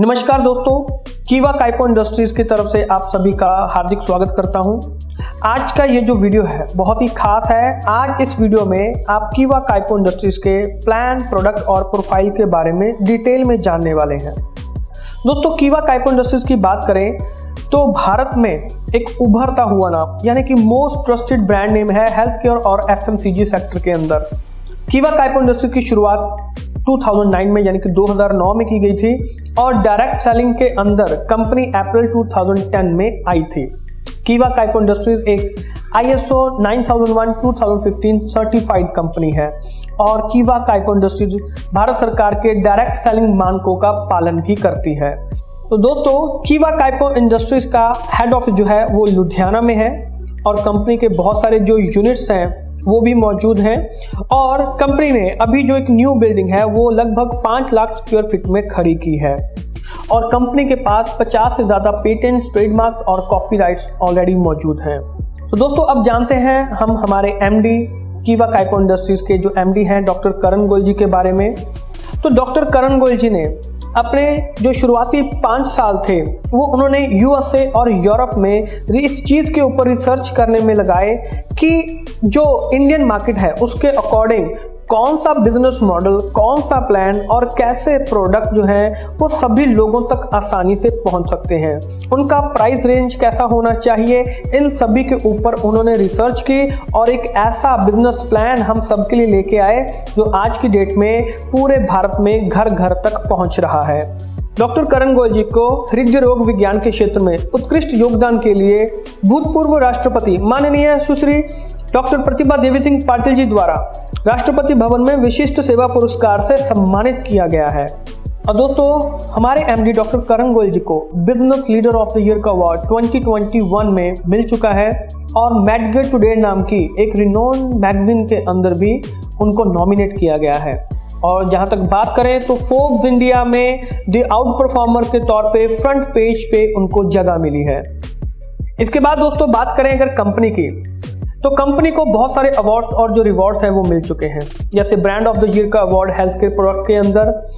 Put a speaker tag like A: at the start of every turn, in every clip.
A: नमस्कार दोस्तों, कीवा काइपो इंडस्ट्रीज की तरफ से आप सभी का हार्दिक स्वागत करता हूं। आज का ये जो वीडियो है बहुत ही खास है। आज इस वीडियो में आप कीवा काइपो इंडस्ट्रीज के प्लान, प्रोडक्ट और प्रोफाइल के बारे में डिटेल में जानने वाले हैं। दोस्तों, कीवा काइपो इंडस्ट्रीज की बात करें तो भारत में एक उभरता हुआ नाम यानी कि मोस्ट ट्रस्टेड ब्रांड नेम है हेल्थ केयर और FMCG सेक्टर के अंदर। कीवा काइपो इंडस्ट्रीज की शुरुआत 2009 में यानी कि 2009 में की गई थी और डायरेक्ट सेलिंग के अंदर कंपनी अप्रैल 2010 में आई थी। कीवा काइपो इंडस्ट्रीज एक ISO 9001:2015 सर्टिफाइड कंपनी है और कीवा काइपो इंडस्ट्रीज भारत सरकार के डायरेक्ट सेलिंग मानकों का पालन भी करती है। तो दोस्तों, कीवा काइपो इंडस्ट्रीज का हेड ऑफिस जो है वो लुधियाना में है और कंपनी के बहुत सारे जो यूनिट्स हैं वो भी मौजूद हैं और कंपनी ने अभी जो एक न्यू बिल्डिंग है वो लगभग 5 लाख स्क्वायर फीट में खड़ी की है और कंपनी के पास 50 से ज़्यादा पेटेंट्स, ट्रेडमार्क्स और कॉपीराइट्स ऑलरेडी मौजूद हैं। तो दोस्तों, अब जानते हैं हम हमारे MD कीवा काइपो इंडस्ट्रीज के जो MD हैं डॉक्टर करण गोयल जी के बारे में। तो डॉक्टर करण गोयल जी ने अपने जो शुरुआती 5 साल थे वो उन्होंने USA और यूरोप में इस चीज़ के ऊपर रिसर्च करने में लगाए कि जो इंडियन मार्केट है उसके अकॉर्डिंग कौन सा बिजनेस मॉडल, कौन सा प्लान और कैसे प्रोडक्ट जो है वो सभी लोगों तक आसानी से पहुंच सकते हैं, उनका प्राइस रेंज कैसा होना चाहिए, इन सभी के ऊपर उन्होंने रिसर्च की और एक ऐसा बिजनेस प्लान हम सबके लिए लेके आए जो आज की डेट में पूरे भारत में घर घर तक पहुंच रहा है। डॉक्टर करण गोयल जी को हृदय रोग विज्ञान के क्षेत्र में उत्कृष्ट योगदान के लिए भूतपूर्व राष्ट्रपति माननीय सुश्री डॉक्टर प्रतिभा देवी सिंह पाटिल जी द्वारा राष्ट्रपति भवन में विशिष्ट सेवा पुरस्कार से सम्मानित किया गया है। और दोस्तों, हमारे MD डॉक्टर करण गोयल जी को business leader of the year का अवार्ड 2021 में मिल चुका है और मैडगेट टुडे नाम की एक रिनोन मैगजीन के अंदर भी उनको नॉमिनेट किया गया है। और जहां तक बात करें तो फोर्ब्स इंडिया में द आउट परफॉर्मर के तौर पे फ्रंट पेज पे उनको जगह मिली है। इसके बाद दोस्तों बात करें अगर कंपनी की, तो कंपनी को बहुत सारे अवार्ड्स और जो रिवॉर्ड्स हैं वो मिल चुके हैं, जैसे ब्रांड ऑफ द ईयर का अवार्ड हेल्थ केयर प्रोडक्ट के अंदर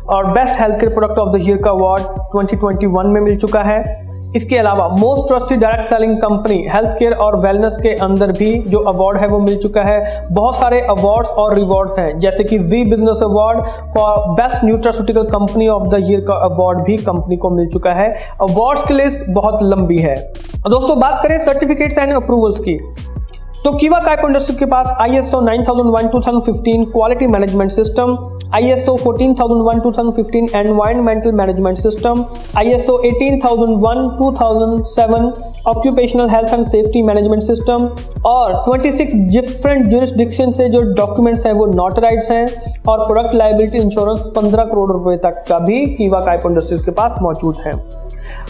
A: और best health care product of the year का अवार्ड 2021 में मिल चुका है। इसके अलावा most trusted direct selling company health care और वेलनेस के अंदर भी जो अवार्ड है वो मिल चुका है। बहुत सारे अवार्ड्स और रिवॉर्ड्स हैं, जैसे कि Zee business award for best nutraceutical company of the year का अवार्ड भी कंपनी को मिल चुका है। अवार्ड्स की लिस्ट बहुत लंबी है। और दोस्तों, बात करें सर्टिफिकेट्स एंड अप्रूवल्स की, तो कीवा काइपो इंडस्ट्री के पास ISO 9001:2015 quality management system, ISO 14001:2015 environmental management system, ISO 18001:2007 occupational health and safety management system और 26 डिफरेंट जुरिस्डिक्शन से जो डॉक्यूमेंट्स हैं वो नोटराइज्ड हैं और प्रोडक्ट लायबिलिटी इंश्योरेंस 15 करोड़ रुपए तक का भी कीवा काइपो इंडस्ट्रीज के पास मौजूद है।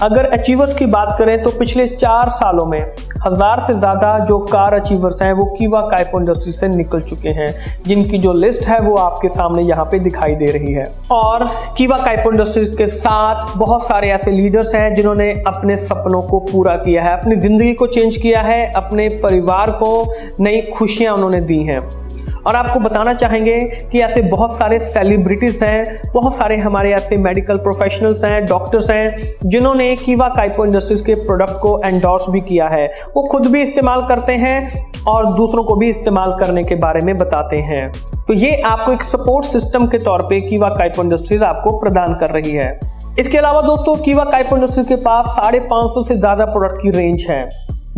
A: अगर अचीवर्स की बात करें तो पिछले 4 सालों में 1000 से ज्यादा जो कार अचीवर्स हैं वो कीवा काइपो इंडस्ट्री से निकल चुके हैं, जिनकी जो लिस्ट है वो आपके सामने यहाँ पे दिखाई दे रही है। और कीवा काइपो इंडस्ट्रीज के साथ बहुत सारे ऐसे लीडर्स हैं जिन्होंने अपने सपनों को पूरा किया है, अपनी जिंदगी को चेंज किया है, अपने परिवार को नई खुशियां उन्होंने दी हैं। और आपको बताना चाहेंगे कि ऐसे बहुत सारे सेलिब्रिटीज हैं, बहुत सारे हमारे ऐसे मेडिकल प्रोफेशनल्स हैं, डॉक्टर्स हैं जिन्होंने कीवा काइपो इंडस्ट्रीज के प्रोडक्ट को एंडोर्स भी किया है। वो खुद भी इस्तेमाल करते हैं और दूसरों को भी इस्तेमाल करने के बारे में बताते हैं। तो ये आपको एक सपोर्ट सिस्टम के तौर पे कीवा काइपो इंडस्ट्रीज आपको प्रदान कर रही है। इसके अलावा दोस्तों, कीवा काइपो इंडस्ट्रीज के पास 550 से ज्यादा प्रोडक्ट की रेंज है,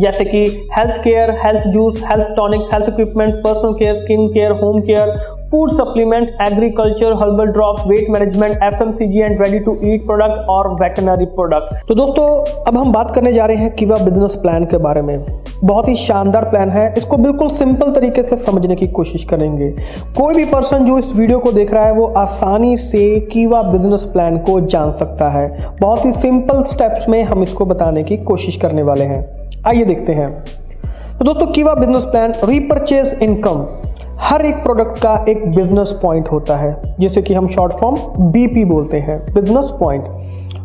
A: जैसे कि health care, health juice, health tonic, health equipment, personal care, skin care, home care, food supplements, agriculture, herbal drops, weight management, FMCG and ready to eat product और वेटनरी प्रोडक्ट। तो दोस्तों, अब हम बात करने जा रहे हैं कीवा बिजनेस प्लान के बारे में। बहुत ही शानदार प्लान है, इसको बिल्कुल सिंपल तरीके से समझने की कोशिश करेंगे। कोई भी पर्सन जो इस वीडियो को देख रहा है वो आसानी से कीवा बिजनेस प्लान को जान सकता है। बहुत ही सिंपल स्टेप्स में हम इसको बताने की कोशिश करने वाले हैं। आइए देखते हैं। तो दोस्तों, कीवा बिजनेस प्लान रीपरचेज इनकम, हर एक प्रोडक्ट का एक बिजनेस पॉइंट होता है, जिसे कि हम शॉर्ट फॉर्म BP बोलते हैं, बिजनेस पॉइंट।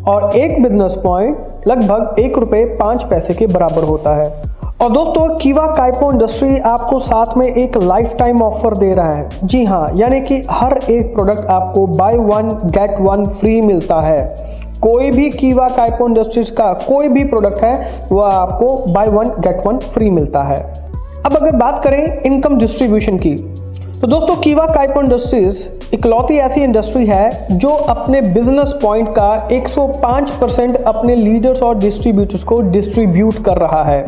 A: और एक बिजनेस पॉइंट लगभग ₹1.05 के बराबर होता है। और दोस्तों, कीवा काइपो इंडस्ट्री आपको साथ में एक लाइफ टाइम ऑफर दे रहा है। जी हाँ, यानी कि हर एक प्रोडक्ट आपको बाय 1 गेट 1 फ्री मिलता है। कोई भी कीवा काइपो इंडस्ट्रीज का कोई भी प्रोडक्ट है वह आपको बाय 1 गेट 1 फ्री मिलता है। अब अगर बात करें इनकम डिस्ट्रीब्यूशन की, तो दोस्तों कीवा काइपो इंडस्ट्रीज इकलौती ऐसी इंडस्ट्री है जो अपने बिजनेस पॉइंट का 105% अपने लीडर्स और डिस्ट्रीब्यूटर्स को डिस्ट्रीब्यूट कर रहा है।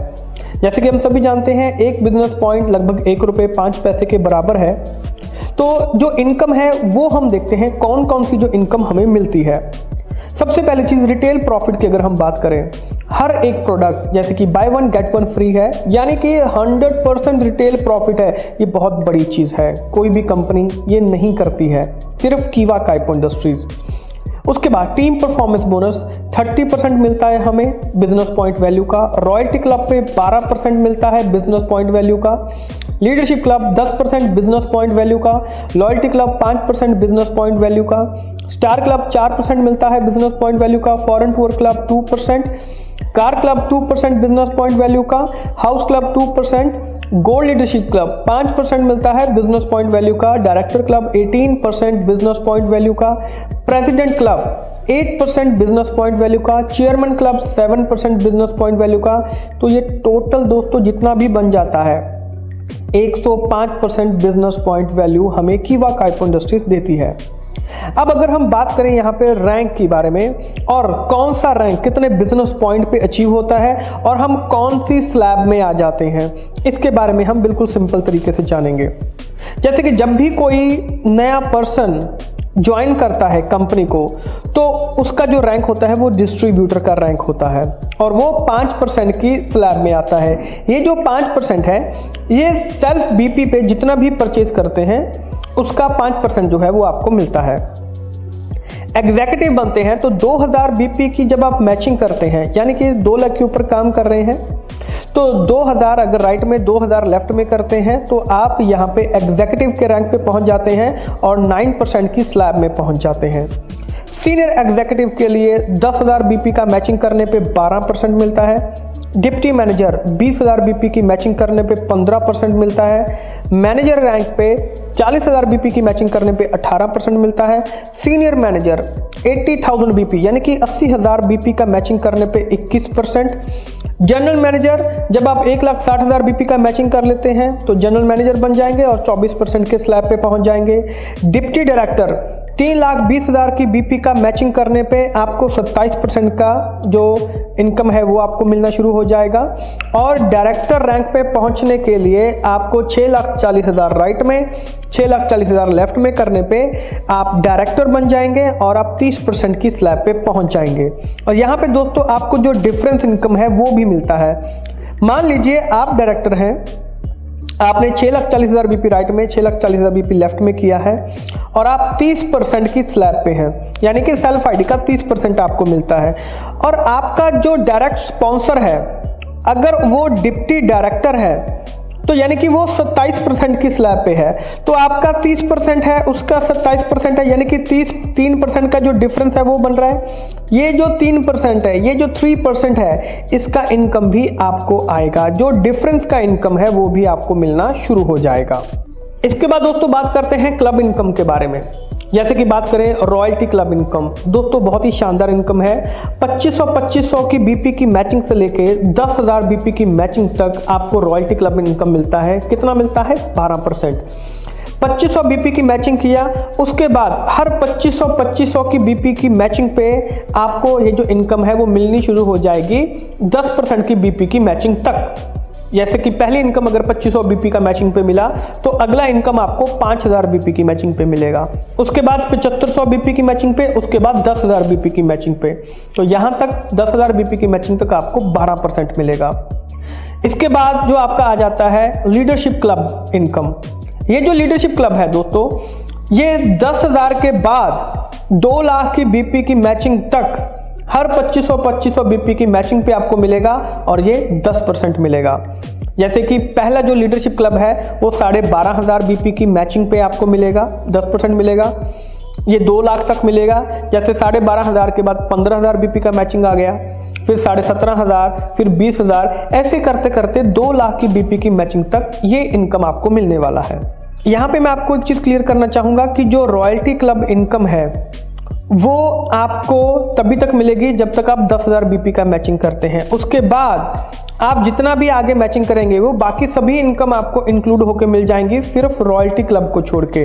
A: जैसे कि हम सभी जानते हैं एक बिजनेस पॉइंट लगभग ₹1.05 के बराबर है। तो जो इनकम है वो हम देखते हैं कौन कौन सी जो इनकम हमें मिलती है। सबसे पहली चीज रिटेल प्रॉफिट की अगर हम बात करें, हर एक प्रोडक्ट जैसे कि बाय 1 गेट 1 फ्री है, यानी कि 100% रिटेल प्रॉफिट है। ये बहुत बड़ी चीज है, कोई भी कंपनी ये नहीं करती है, सिर्फ कीवा काइपो इंडस्ट्रीज। उसके बाद टीम परफॉर्मेंस बोनस 30% मिलता है हमें बिजनेस पॉइंट वैल्यू का। रॉयल्टी क्लब पे 12% मिलता है बिजनेस पॉइंट वैल्यू का। Leadership club 10% business point value का। Loyalty club 5% business point value का। स्टार क्लब 4% मिलता है बिजनेस पॉइंट वैल्यू का। Foreign tour club 2%। Car club 2% business point value का। House club 2%। Gold leadership club 5% मिलता है business point value का। Director club 18% business point value का। President club 8% business point value का। Chairman club 7% business point value का। तो ये total दोस्तों जितना भी बन जाता है 105% बिजनेस पॉइंट वैल्यू हमें कीवा काइपो इंडस्ट्रीज देती है। अब अगर हम बात करें यहाँ पे रैंक के बारे में, और कौन सा रैंक कितने बिजनेस पॉइंट पे अचीव होता है और हम कौन सी स्लैब में आ जाते हैं, इसके बारे में हम बिल्कुल सिंपल तरीके से जानेंगे। जैसे कि जब भी कोई नया पर्सन ज्वाइन करता है कंपनी को, तो उसका जो रैंक होता है वो डिस्ट्रीब्यूटर का रैंक होता है और वो 5% की स्लैब में आता है। ये जो 5% है ये सेल्फ बीपी पे जितना भी परचेज करते हैं उसका 5% जो है वो आपको मिलता है। एग्जीक्यूटिव बनते हैं तो 2000 बीपी की जब आप मैचिंग करते हैं, यानी कि 2 लाख के ऊपर काम कर रहे हैं, तो 2000 अगर राइट में 2000 लेफ्ट में करते हैं तो आप यहाँ पे एग्जीक्यूटिव के रैंक पे पहुंच जाते हैं और 9% की स्लैब में पहुंच जाते हैं। सीनियर एग्जीक्यूटिव के लिए 10,000 बीपी का मैचिंग करने पे 12% मिलता है। डिप्टी मैनेजर 20,000 बीपी की मैचिंग करने पे 15% मिलता है। मैनेजर रैंक पे 40,000 बीपी की मैचिंग करने पे 18% मिलता है। सीनियर मैनेजर 80,000 बीपी यानी कि 80,000 बीपी का मैचिंग करने पे 21%। जनरल मैनेजर जब आप 1,60,000 बीपी का मैचिंग कर लेते हैं तो जनरल मैनेजर बन जाएंगे और 24% के स्लैब पे पहुंच जाएंगे। डिप्टी डायरेक्टर 3,20,000 की बीपी का मैचिंग करने पे आपको 27% का जो इनकम है वो आपको मिलना शुरू हो जाएगा। और डायरेक्टर रैंक पे पहुंचने के लिए आपको 6,40,000 राइट में 6,40,000 लेफ्ट में करने पे आप डायरेक्टर बन जाएंगे और आप 30% की स्लैब पे पहुंच जाएंगे। और यहाँ पे दोस्तों आपको जो डिफरेंस इनकम है वो भी मिलता है। मान लीजिए आप डायरेक्टर हैं, आपने 6,40,000 बीपी राइट में 6,40,000 बीपी लेफ्ट में किया है और आप 30% की स्लैब पे हैं, यानी कि सेल्फ आईडी का 30% आपको मिलता है। और आपका जो डायरेक्ट स्पॉन्सर है अगर वो डिप्टी डायरेक्टर है तो यानी कि वो 27% की स्लैब पे है, तो आपका 30% है उसका 27% है, यानी कि 3% का जो डिफरेंस है वो बन रहा है। ये जो 3% है, ये जो 3% है, इसका इनकम भी आपको आएगा। जो डिफरेंस का इनकम है वो भी आपको मिलना शुरू हो जाएगा। इसके बाद दोस्तों बात करते हैं क्लब इनकम के बारे में। जैसे कि बात करें रॉयल्टी क्लब इनकम, दोस्तों बहुत ही शानदार इनकम है। 2500 की बीपी की मैचिंग से लेके 10,000 बीपी की मैचिंग तक आपको रॉयल्टी क्लब इनकम मिलता है। कितना मिलता है? 12%। 2500 बीपी की मैचिंग किया, उसके बाद हर 2500 की बीपी की मैचिंग पे आपको ये जो इनकम है वो मिलनी शुरू हो जाएगी 10% की बीपी की मैचिंग तक। जैसे कि पहली इनकम अगर 2500 बीपी का मैचिंग पे मिला तो अगला इनकम आपको 5,000 बीपी की मैचिंग पे मिलेगा। उसके बाद 7500 बीपी की मैचिंग पे, उसके बाद 10,000 बीपी की मैचिंग पे। तो यहां तक 10,000 बीपी की मैचिंग तक आपको 12% मिलेगा। इसके बाद जो आपका आ जाता है लीडरशिप क्लब इनकम। ये जो लीडरशिप क्लब है दोस्तों, ये 10,000 के बाद 2 लाख की बीपी की मैचिंग तक हर 2500 बीपी की मैचिंग पे आपको मिलेगा और ये 10% मिलेगा। जैसे कि पहला जो लीडरशिप क्लब है वो 12,500 बीपी की मैचिंग पे आपको मिलेगा, 10% मिलेगा। ये 2 लाख तक मिलेगा। जैसे 12,500 के बाद 15,000 बीपी का मैचिंग आ गया, फिर 17,500, फिर 20,000, ऐसे करते करते 2 लाख की बीपी की मैचिंग तक ये इनकम आपको मिलने वाला है। यहाँ पे मैं आपको एक चीज क्लियर करना चाहूंगा कि जो रॉयल्टी क्लब इनकम है वो आपको तभी तक मिलेगी जब तक आप 10,000 बीपी का मैचिंग करते हैं। उसके बाद आप जितना भी आगे मैचिंग करेंगे वो बाकी सभी इनकम आपको इंक्लूड होकर मिल जाएंगी, सिर्फ रॉयल्टी क्लब को छोड़ के।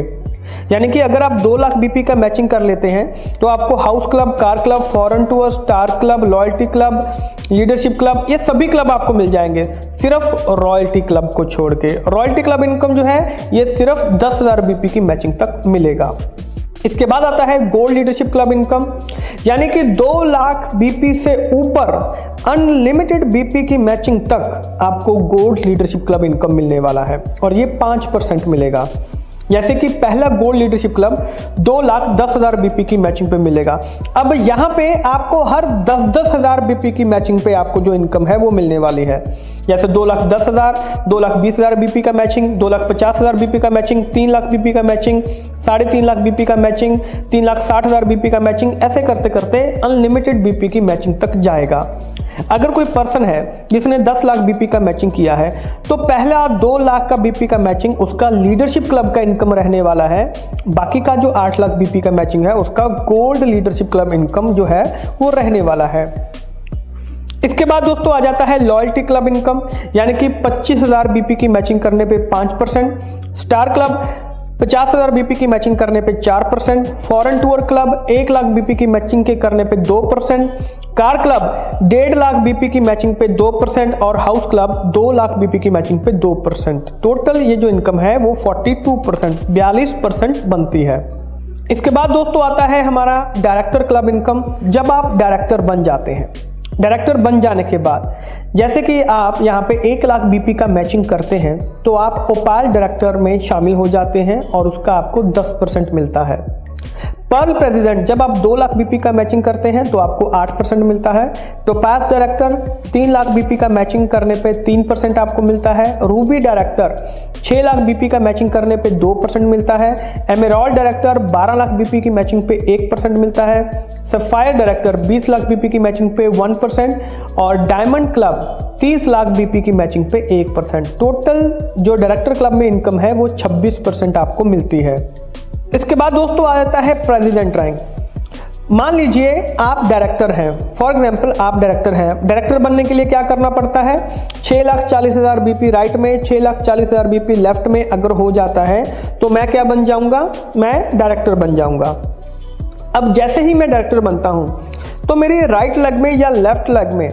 A: यानी कि अगर आप 2 लाख बीपी का मैचिंग कर लेते हैं तो आपको house club, car club, foreign tour, star club, loyalty club, leadership club, ये सभी क्लब आपको मिल जाएंगे सिर्फ रॉयल्टी क्लब को छोड़ के। रॉयल्टी क्लब इनकम जो है ये सिर्फ 10,000 बीपी की मैचिंग तक मिलेगा। इसके बाद आता है गोल्ड लीडरशिप क्लब इनकम, यानी कि 2 लाख बीपी से ऊपर अनलिमिटेड बीपी की मैचिंग तक आपको गोल्ड लीडरशिप क्लब इनकम मिलने वाला है और ये 5% मिलेगा। जैसे कि पहला गोल्ड लीडरशिप क्लब 2,10,000 बीपी की मैचिंग पे मिलेगा। अब यहाँ पे आपको हर 10,000 बीपी की मैचिंग पे आपको जो इनकम है वो मिलने वाली है। जैसे 2,10,000, 2,20,000 बीपी का मैचिंग, 2,50,000 बीपी का मैचिंग, 3 लाख बीपी का मैचिंग, 3.5 लाख बीपी का मैचिंग, 3,60,000 बीपी का मैचिंग, ऐसे करते करते अनलिमिटेड बीपी की मैचिंग तक जाएगा। अगर कोई पर्सन है जिसने 10 लाख बीपी का मैचिंग किया है तो पहला 2 लाख का बीपी का मैचिंग उसका लीडरशिप क्लब का इनकम रहने वाला है। बाकी का जो 8 लाख बीपी का मैचिंग है उसका गोल्ड लीडरशिप क्लब इनकम जो है वो रहने वाला है। इसके बाद दोस्तों आ जाता है लॉयल्टी क्लब इनकम, यानी कि 25,000 बीपी की मैचिंग करने पे 5%, स्टार क्लब 50,000 बीपी की मैचिंग करने पे 4%, foreign tour club 1 lakh BP की मैचिंग के करने पे 2%, कार क्लब 1.5 लाख बीपी की मैचिंग पे 2% और हाउस क्लब 2 लाख बीपी की मैचिंग पे 2%। टोटल ये जो इनकम है वो 42%, 42% बनती है। इसके बाद दोस्तों आता है हमारा डायरेक्टर क्लब इनकम। जब आप डायरेक्टर बन जाते हैं, डायरेक्टर बन जाने के बाद जैसे कि आप यहाँ पे 1 लाख बीपी का मैचिंग करते हैं तो आप ओपाल डायरेक्टर में शामिल हो जाते हैं और उसका आपको 10% मिलता है। पर्ल प्रेसिडेंट जब आप 2 लाख बीपी का मैचिंग करते हैं तो आपको 8% मिलता है। टोपाज डायरेक्टर 3 लाख बीपी का मैचिंग करने पे 3% आपको मिलता है। रूबी डायरेक्टर 6 लाख बीपी का मैचिंग करने पे 2% मिलता है। एमेरॉल्ड डायरेक्टर 12 लाख बीपी की मैचिंग पे 1% मिलता है। सफायर डायरेक्टर 20 लाख बीपी की मैचिंग पे 1% और डायमंड क्लब 30 लाख बीपी की मैचिंग पे 1%। टोटल जो डायरेक्टर क्लब में इनकम है वो 26% आपको मिलती है। इसके बाद दोस्तों आ जाता है प्रेसिडेंट रैंक। मान लीजिए आप डायरेक्टर हैं, फॉर एग्जांपल आप डायरेक्टर हैं। डायरेक्टर बनने के लिए क्या करना पड़ता है? 6,40,000 बीपी राइट में, 6,40,000 बीपी लेफ्ट में अगर हो जाता है तो मैं क्या बन जाऊंगा? मैं डायरेक्टर बन जाऊंगा। अब जैसे ही मैं डायरेक्टर बनता हूं तो मेरी राइट लेग में या लेफ्ट लेग में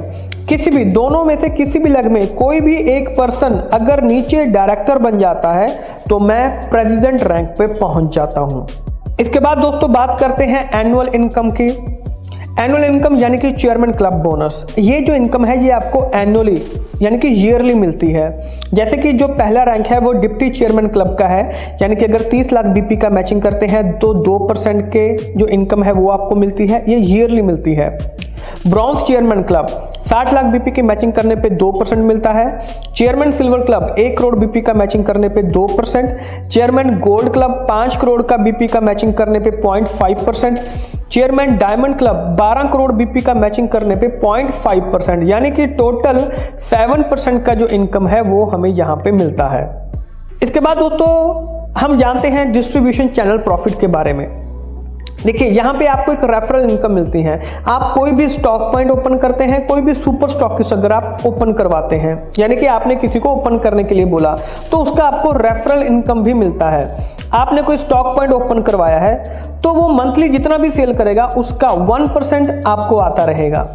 A: किसी भी, दोनों में से किसी भी लेग में कोई भी एक पर्सन अगर नीचे डायरेक्टर बन जाता है तो मैं प्रेसिडेंट रैंक पे पहुंच जाता हूं। इसके बाद दोस्तों बात करते हैं एनुअल इनकम की। एनुअल इनकम यानी कि चेयरमैन क्लब बोनस। ये जो इनकम है ये आपको एनुअली यानी कि ईयरली मिलती है। जैसे कि जो पहला रैंक है वो डिप्टी चेयरमैन क्लब का है, यानी कि अगर 30 लाख बीपी का मैचिंग करते हैं तो 2% के जो इनकम है वो आपको मिलती है, ये ईयरली मिलती है। Bronze chairman club 60 lakh BP की मैचिंग करने पे 2% मिलता है। Chairman silver club 1 crore BP का मैचिंग करने पे 2%। चेयरमैन गोल्ड क्लब 5 करोड़ का बीपी का मैचिंग करने पे 0.5%। Chairman diamond club 12 crore BP का मैचिंग करने पे 0.5%, यानी कि टोटल 7% का जो इनकम है वो हमें यहाँ पे मिलता है। इसके बाद दोस्तों हम जानते हैं डिस्ट्रीब्यूशन चैनल प्रॉफिट के बारे में। देखिए यहाँ पे आपको एक रेफरल इनकम मिलती है। आप कोई भी स्टॉक पॉइंट ओपन करते हैं, कोई भी सुपर स्टॉकिस्ट अगर आप ओपन करवाते हैं, यानी कि आपने किसी को ओपन करने के लिए बोला तो उसका आपको रेफरल इनकम भी मिलता है। आपने कोई स्टॉक पॉइंट ओपन करवाया है तो वो मंथली जितना भी सेल करेगा उसका 1% आपको आता रहेगा।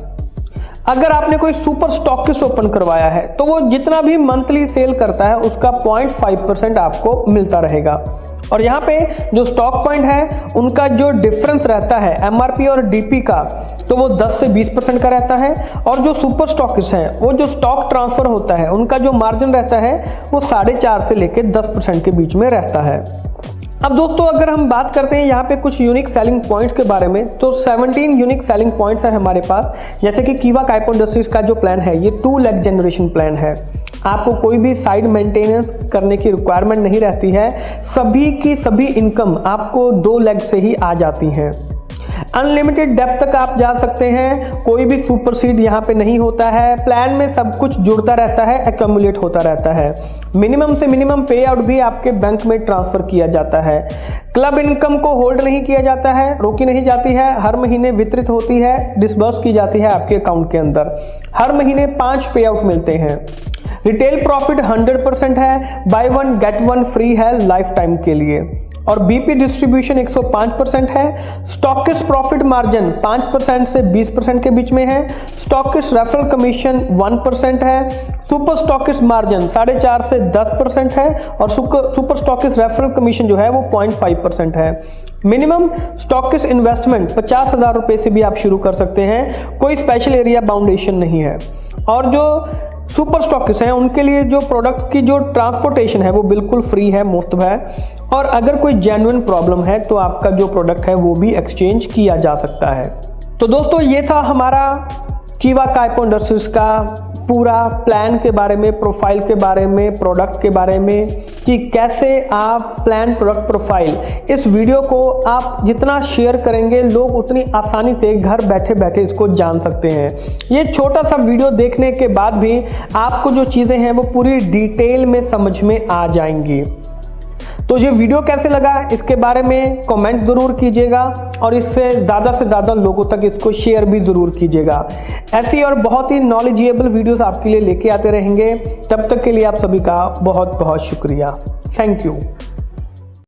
A: अगर आपने कोई सुपर स्टॉकिस्ट ओपन करवाया है तो वो जितना भी मंथली सेल करता है उसका 0.5% आपको मिलता रहेगा। और यहाँ पे जो स्टॉक पॉइंट है उनका जो डिफरेंस रहता है एमआरपी और डीपी का, तो वो 10 से 20% का रहता है। और जो सुपर स्टॉकिस्ट हैं वो जो स्टॉक ट्रांसफर होता है उनका जो मार्जिन रहता है वो 4.5 से लेकर 10% के बीच में रहता है। अब दोस्तों अगर हम बात करते हैं यहाँ पे कुछ यूनिक सेलिंग पॉइंट्स के बारे में, तो 17 यूनिक सेलिंग पॉइंट्स है हमारे पास। जैसे कि कीवा काइपो इंडस्ट्रीज का जो प्लान है ये 2 लेग जनरेशन प्लान है। आपको कोई भी साइड मेंटेनेंस करने की रिक्वायरमेंट नहीं रहती है, सभी की सभी इनकम आपको 2 लेग से ही आ जाती हैं। अनलिमिटेड डेप्थ तक आप जा सकते हैं, कोई भी सुपर सीड यहाँ पे नहीं होता है। प्लान में सब कुछ जुड़ता रहता है, एक्यूमुलेट होता रहता है। मिनिमम से मिनिमम पे आउट भी आपके बैंक में ट्रांसफर किया जाता है। क्लब इनकम को होल्ड नहीं किया जाता है, रोकी नहीं जाती है, हर महीने वितरित होती है, डिसबर्स की जाती है आपके अकाउंट के अंदर। हर महीने 5 पे आउट मिलते हैं। रिटेल प्रॉफिट 100% है, by one get one free है लाइफ टाइम के लिए। और बीपी डिस्ट्रीब्यूशन 105% है। स्टॉकिस्ट प्रॉफिट मार्जिन 5% से 20% के बीच में है। स्टॉकिस्ट रेफरल कमीशन 1% है। सुपर स्टॉकिस्ट मार्जिन 4.5 से 10% है और सुपर स्टॉकिस्ट रेफरल कमीशन जो है वो 0.5% है। मिनिमम स्टॉकिस्ट इन्वेस्टमेंट 50,000 रुपए से भी आप शुरू कर सकते हैं, कोई स्पेशल एरिया बाउंडेशन नहीं है। और जो सुपर स्टॉकिस्ट हैं उनके लिए जो प्रोडक्ट की जो ट्रांसपोर्टेशन है वो बिल्कुल फ्री है, मुफ्त है। और अगर कोई जेन्युइन प्रॉब्लम है तो आपका जो प्रोडक्ट है वो भी एक्सचेंज किया जा सकता है। तो दोस्तों ये था हमारा कीवा काइपो इंडस्ट्रीज का पूरा प्लान के बारे में, प्रोफाइल के बारे में, प्रोडक्ट के बारे में कि कैसे आप प्लान प्रोडक्ट प्रोफाइल। इस वीडियो को आप जितना शेयर करेंगे लोग उतनी आसानी से घर बैठे बैठे इसको जान सकते हैं। ये छोटा सा वीडियो देखने के बाद भी आपको जो चीज़ें हैं वो पूरी डिटेल में समझ में आ जाएंगी। तो ये वीडियो कैसे लगा इसके बारे में कमेंट ज़रूर कीजिएगा और इससे ज़्यादा लोगों तक इसको शेयर भी ज़रूर कीजिएगा। ऐसी और बहुत ही नॉलेजेबल वीडियोस आपके लिए लेके आते रहेंगे। तब तक के लिए आप सभी का बहुत बहुत शुक्रिया। Thank you.